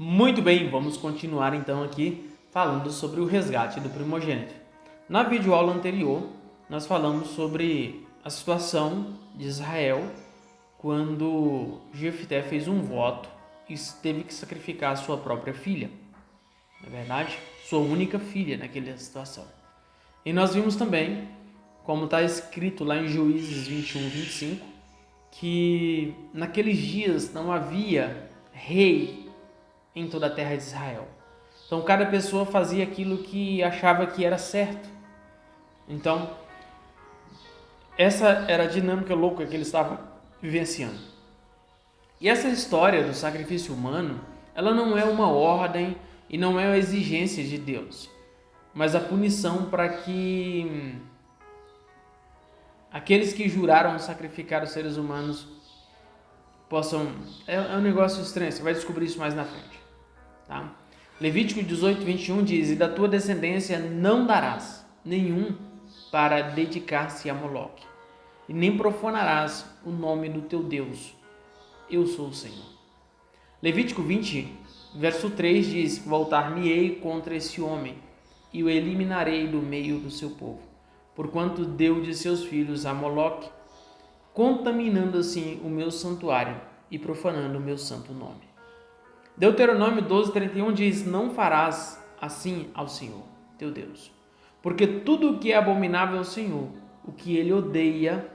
Muito bem, vamos continuar então aqui falando sobre o resgate do primogênito. Na videoaula anterior, nós falamos sobre a situação de Israel quando Jefté fez um voto e teve que sacrificar a sua própria filha. Na verdade, sua única filha naquela situação. E nós vimos também, como está escrito lá em Juízes 21, 25, que naqueles dias não havia rei em toda a terra de Israel. Então cada pessoa fazia aquilo que achava que era certo. Então essa era a dinâmica louca que eles estavam vivenciando. E essa história do sacrifício humano, ela não é uma ordem e não é uma exigência de Deus, mas a punição para que aqueles que juraram sacrificar os seres humanos possam... É um negócio estranho, você vai descobrir isso mais na frente. Tá? Levítico 18, 21 diz: "E da tua descendência não darás nenhum para dedicar-se a Moloque, e nem profanarás o nome do teu Deus. Eu sou o Senhor." Levítico 20, verso 3 diz: "Voltar-me-ei contra esse homem, e o eliminarei do meio do seu povo, porquanto deu de seus filhos a Moloque, contaminando assim o meu santuário e profanando o meu santo nome." Deuteronômio 12, 31 diz: "Não farás assim ao Senhor, teu Deus, porque tudo o que é abominável ao Senhor, o que ele odeia,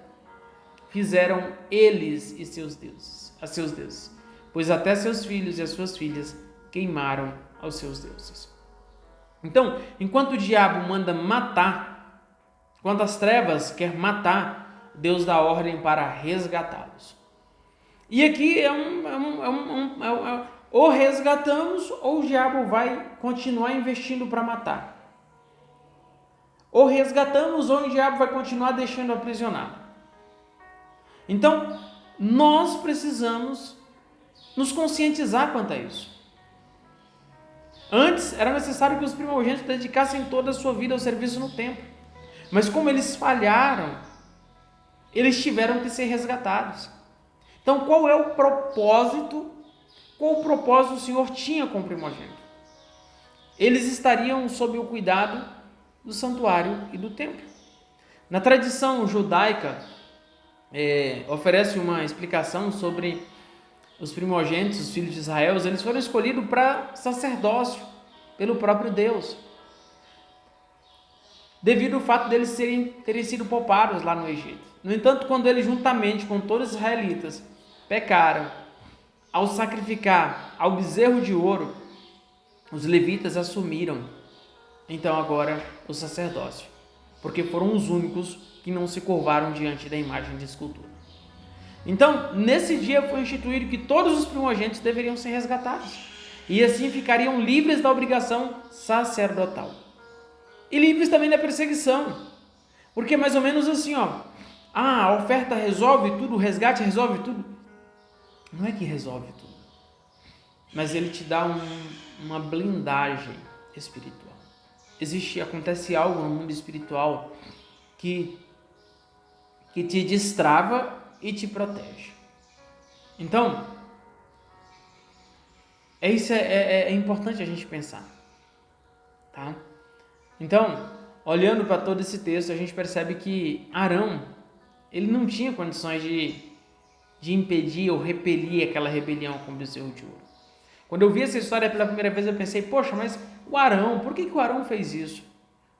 fizeram eles e seus deuses, pois até seus filhos e as suas filhas queimaram aos seus deuses." Então, enquanto o diabo manda matar, enquanto as trevas quer matar, Deus dá ordem para resgatá-los. E aqui ou resgatamos, ou o diabo vai continuar investindo para matar. Ou resgatamos, ou o diabo vai continuar deixando aprisionado. Então, nós precisamos nos conscientizar quanto a isso. Antes, era necessário que os primogênitos dedicassem toda a sua vida ao serviço no templo. Mas como eles falharam, eles tiveram que ser resgatados. Então, qual é o propósito? Qual o propósito o Senhor tinha com o primogênito? Eles estariam sob o cuidado do santuário e do templo. Na tradição judaica, oferece uma explicação sobre os primogênitos, os filhos de Israel. Eles foram escolhidos para sacerdócio pelo próprio Deus, devido ao fato deles terem sido poupados lá no Egito. No entanto, quando eles, juntamente com todos os israelitas, pecaram, ao sacrificar ao bezerro de ouro, os levitas assumiram, então agora, o sacerdócio, porque foram os únicos que não se curvaram diante da imagem de escultura. Então, nesse dia foi instituído que todos os primogênitos deveriam ser resgatados, e assim ficariam livres da obrigação sacerdotal. E livres também da perseguição, porque mais ou menos assim, a oferta resolve tudo, o resgate resolve tudo. Não é que resolve tudo, mas ele te dá uma blindagem espiritual. Acontece algo no mundo espiritual que te destrava e te protege. Então, é importante a gente pensar, tá? Então, olhando para todo esse texto, a gente percebe que Arão, ele não tinha condições de impedir ou repelir aquela rebelião com o bezerro de ouro. Quando eu vi essa história pela primeira vez, eu pensei, poxa, mas o Arão, por que o Arão fez isso?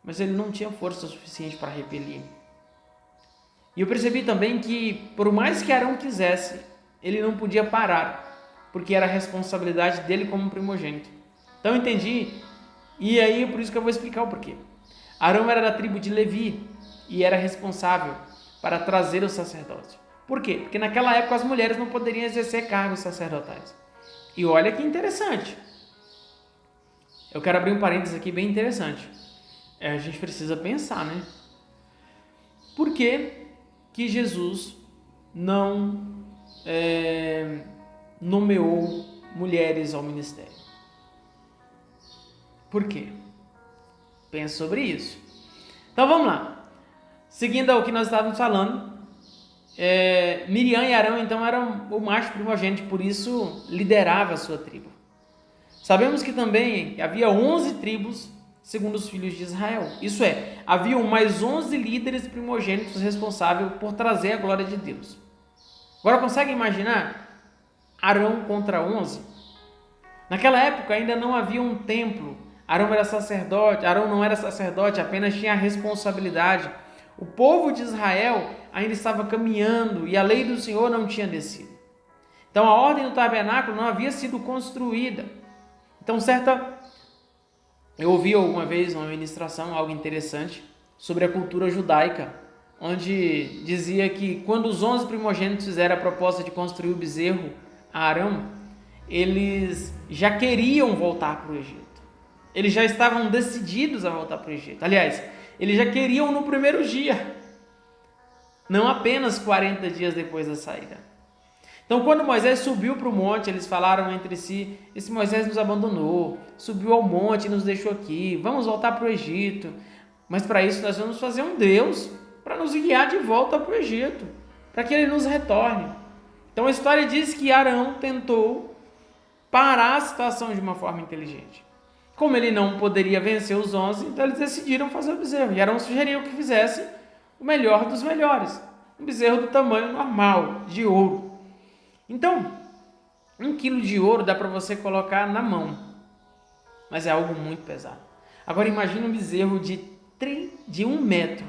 Mas ele não tinha força suficiente para repelir. E eu percebi também que, por mais que Arão quisesse, ele não podia parar, porque era a responsabilidade dele como primogênito. Então eu entendi, e aí por isso que eu vou explicar o porquê. Arão era da tribo de Levi e era responsável para trazer o sacerdócio. Por quê? Porque naquela época as mulheres não poderiam exercer cargos sacerdotais. E olha que interessante. Eu quero abrir um parênteses aqui bem interessante. A gente precisa pensar, né? Por que Jesus não nomeou mulheres ao ministério? Por quê? Pensa sobre isso. Então vamos lá. Seguindo o que nós estávamos falando, Miriam e Arão então eram o macho primogênito, por isso liderava a sua tribo. Sabemos que também havia 11 tribos segundo os filhos de Israel. Isso é, haviam mais 11 líderes primogênitos responsáveis por trazer a glória de Deus. Agora consegue imaginar Arão contra 11? Naquela época ainda não havia um templo. Arão não era sacerdote, apenas tinha a responsabilidade. O povo de Israel ainda estava caminhando e a lei do Senhor não tinha descido. Então a ordem do tabernáculo não havia sido construída. Então eu ouvi uma vez uma ministração, algo interessante, sobre a cultura judaica, onde dizia que quando os 11 primogênitos fizeram a proposta de construir o bezerro a Arão, eles já queriam voltar para o Egito. Eles já estavam decididos a voltar para o Egito. Aliás, eles já queriam no primeiro dia, não apenas 40 dias depois da saída. Então, quando Moisés subiu para o monte, eles falaram entre si: esse Moisés nos abandonou, subiu ao monte e nos deixou aqui, vamos voltar para o Egito. Mas para isso nós vamos fazer um Deus para nos guiar de volta para o Egito, para que ele nos retorne. Então a história diz que Arão tentou parar a situação de uma forma inteligente. Como ele não poderia vencer os 11, então eles decidiram fazer o bezerro. E Arão sugeriu que fizesse o melhor dos melhores, um bezerro do tamanho normal, de ouro. Então, 1 quilo de ouro dá para você colocar na mão, mas é algo muito pesado. Agora imagine um bezerro de 1 metro,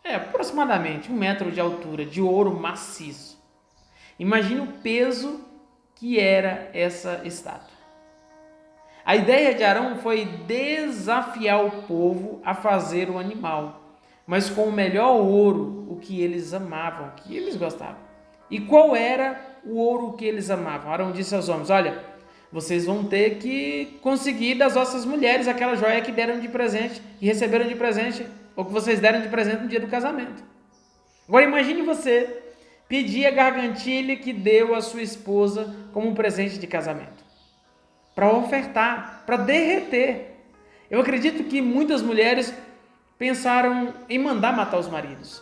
aproximadamente 1 metro de altura, de ouro maciço. Imagine o peso que era essa estátua. A ideia de Arão foi desafiar o povo a fazer o animal, mas com o melhor ouro, o que eles amavam, o que eles gostavam. E qual era o ouro que eles amavam? Arão disse aos homens: olha, vocês vão ter que conseguir das vossas mulheres aquela joia que deram de presente, que receberam de presente, ou que vocês deram de presente no dia do casamento. Agora imagine você pedir a gargantilha que deu à sua esposa como um presente de casamento, para ofertar, para derreter. Eu acredito que muitas mulheres pensaram em mandar matar os maridos,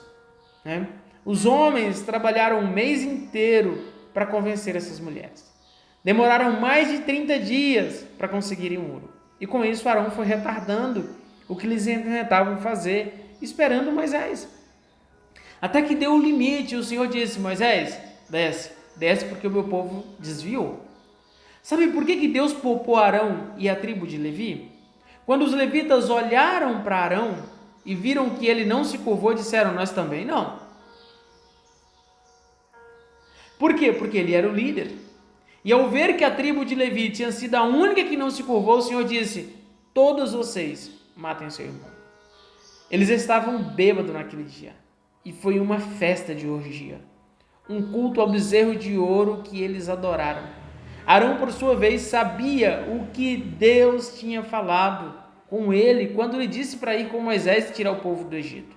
né? Os homens trabalharam um mês inteiro para convencer essas mulheres. Demoraram mais de 30 dias para conseguirem o ouro. E com isso Arão foi retardando o que eles tentavam fazer, esperando Moisés. Até que deu o limite, o Senhor disse: Moisés, desce porque o meu povo desviou. Sabe por que Deus poupou Arão e a tribo de Levi? Quando os levitas olharam para Arão e viram que ele não se curvou, disseram: nós também não. Por quê? Porque ele era o líder. E ao ver que a tribo de Levi tinha sido a única que não se curvou, o Senhor disse: todos vocês matem seu irmão. Eles estavam bêbados naquele dia. E foi uma festa de orgia. Um culto ao bezerro de ouro que eles adoraram. Arão, por sua vez, sabia o que Deus tinha falado com ele quando lhe disse para ir com Moisés tirar o povo do Egito.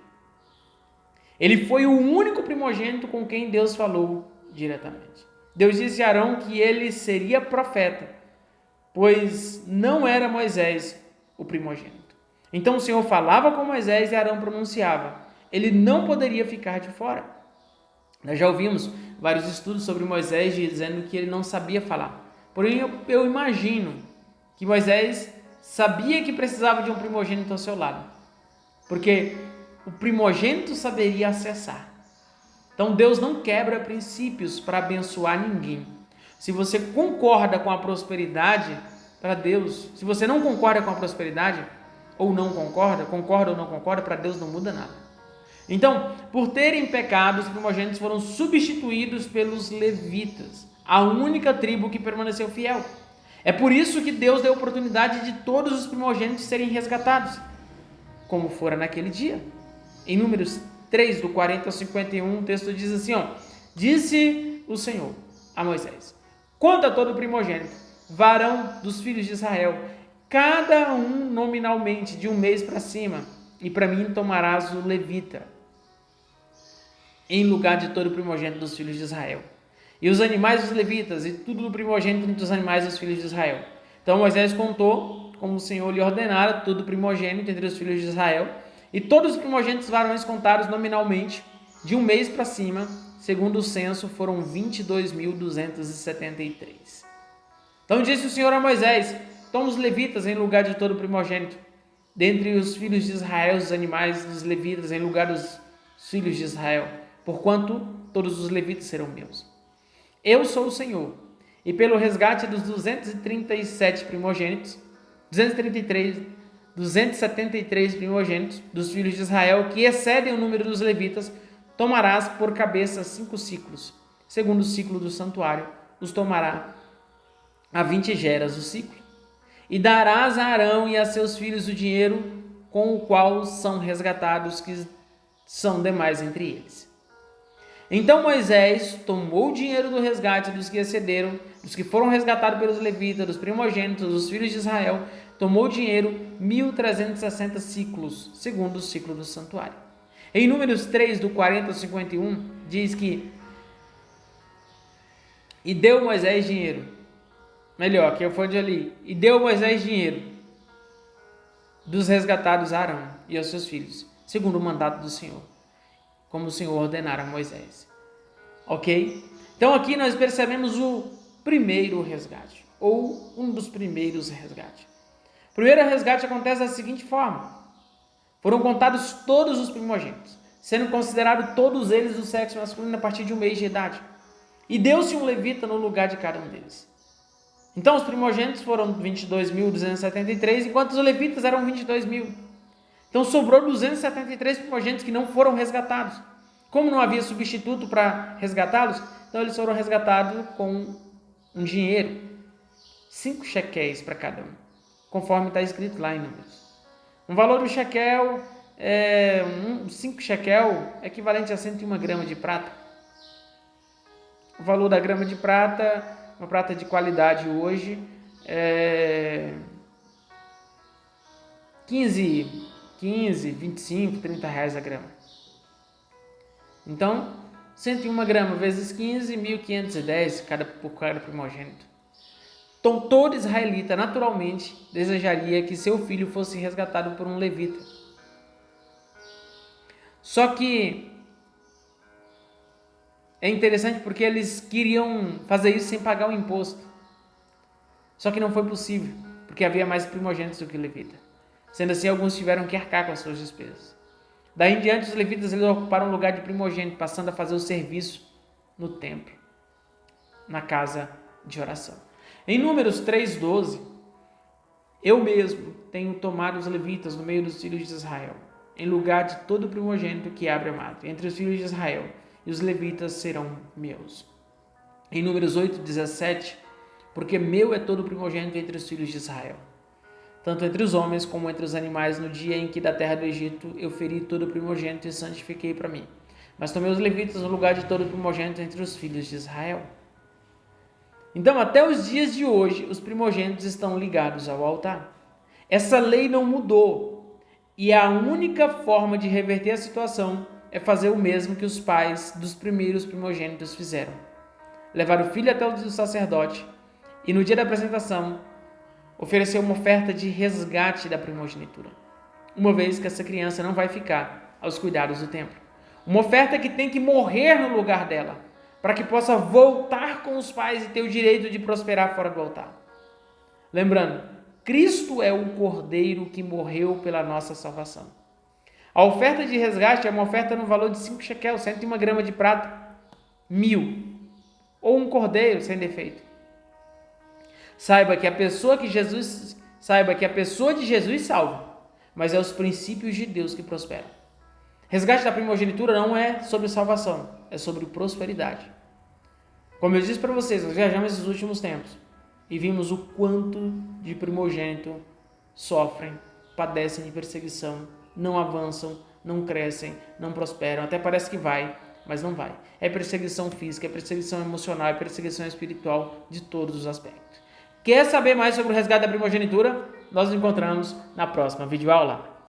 Ele foi o único primogênito com quem Deus falou diretamente. Deus disse a Arão que ele seria profeta, pois não era Moisés o primogênito. Então o Senhor falava com Moisés e Arão pronunciava. Ele não poderia ficar de fora. Nós já ouvimos vários estudos sobre Moisés dizendo que ele não sabia falar. Porém, eu imagino que Moisés sabia que precisava de um primogênito ao seu lado, porque o primogênito saberia acessar. Então Deus não quebra princípios para abençoar ninguém. Se você concorda com a prosperidade, para Deus, se você não concorda com a prosperidade, ou não concorda ou não concorda, para Deus não muda nada. Então, por terem pecado, os primogênitos foram substituídos pelos levitas, a única tribo que permaneceu fiel. É por isso que Deus deu a oportunidade de todos os primogênitos serem resgatados, como fora naquele dia. Em Números 3, do 40 ao 51, o texto diz assim: disse o Senhor a Moisés: conta todo o primogênito, varão dos filhos de Israel, cada um nominalmente de 1 mês para cima, e para mim tomarás o levita, em lugar de todo o primogênito dos filhos de Israel, e os animais dos levitas, e tudo do primogênito dos animais dos filhos de Israel. Então Moisés contou, como o Senhor lhe ordenara, todo o primogênito entre os filhos de Israel, e todos os primogênitos varões contados nominalmente, de 1 mês para cima, segundo o censo, foram 22.273. Então disse o Senhor a Moisés: toma os levitas em lugar de todo primogênito, dentre os filhos de Israel, os animais dos levitas em lugar dos filhos de Israel, porquanto todos os levitas serão meus. Eu sou o Senhor, e pelo resgate dos 237 primogênitos, 273 primogênitos dos filhos de Israel, que excedem o número dos levitas, tomarás por cabeça 5 ciclos, segundo o ciclo do santuário, os tomará a 20 geras o ciclo. E darás a Arão e a seus filhos o dinheiro com o qual são resgatados que são demais entre eles. Então Moisés tomou o dinheiro do resgate dos que excederam, dos que foram resgatados pelos levitas, dos primogênitos, dos filhos de Israel, tomou o dinheiro 1.360 ciclos, segundo o ciclo do santuário. Em Números 3, do 40 ao 51, diz que e deu Moisés dinheiro. Melhor, que eu for de ali. E deu Moisés dinheiro dos resgatados a Arão e aos seus filhos, segundo o mandato do Senhor, como o Senhor ordenara a Moisés. Ok? Então aqui nós percebemos o primeiro resgate, ou um dos primeiros resgates. O primeiro resgate acontece da seguinte forma: foram contados todos os primogênitos, sendo considerados todos eles do sexo masculino a partir de 1 mês de idade. E deu-se um levita no lugar de cada um deles. Então os primogênitos foram 22.273, enquanto os levitas eram 22.000. Então sobrou 273 primogênitos que não foram resgatados. Como não havia substituto para resgatá-los, então eles foram resgatados com um dinheiro, 5 shequéis para cada um, conforme está escrito lá em Números. O valor do shekel 5 shekel é equivalente a 101 gramas de prata. O valor da grama de prata, uma prata de qualidade hoje, é 15, 25, 30 reais a grama. Então, 101 gramas vezes 15, 1.510 por cada primogênito. Então, todo israelita naturalmente desejaria que seu filho fosse resgatado por um levita. Só que é interessante porque eles queriam fazer isso sem pagar o imposto. Só que não foi possível, porque havia mais primogênitos do que levita. Sendo assim, alguns tiveram que arcar com as suas despesas. Daí em diante, os levitas eles ocuparam o lugar de primogênito, passando a fazer o serviço no templo, na casa de oração. Em Números 3:12, eu mesmo tenho tomado os levitas no meio dos filhos de Israel, em lugar de todo primogênito que abre a mato, entre os filhos de Israel, e os levitas serão meus. Em Números 8:17, porque meu é todo primogênito entre os filhos de Israel, tanto entre os homens como entre os animais, no dia em que da terra do Egito eu feri todo primogênito e santifiquei para mim. Mas tomei os levitas no lugar de todo primogênito entre os filhos de Israel. Então, até os dias de hoje, os primogênitos estão ligados ao altar. Essa lei não mudou, e a única forma de reverter a situação é fazer o mesmo que os pais dos primeiros primogênitos fizeram: levar o filho até o sacerdote e no dia da apresentação oferecer uma oferta de resgate da primogenitura, uma vez que essa criança não vai ficar aos cuidados do templo. Uma oferta que tem que morrer no lugar dela, para que possa voltar com os pais e ter o direito de prosperar fora do altar. Lembrando, Cristo é o Cordeiro que morreu pela nossa salvação. A oferta de resgate é uma oferta no valor de 5 shekel, 101 gramas de prata, 1.000, ou um cordeiro sem defeito. Saiba que a pessoa de Jesus salva, mas é os princípios de Deus que prosperam. Resgate da primogenitura não é sobre salvação, é sobre prosperidade. Como eu disse para vocês, nós viajamos esses últimos tempos e vimos o quanto de primogênito sofrem, padecem de perseguição, não avançam, não crescem, não prosperam. Até parece que vai, mas não vai. É perseguição física, é perseguição emocional, é perseguição espiritual de todos os aspectos. Quer saber mais sobre o resgate da primogenitura? Nós nos encontramos na próxima videoaula.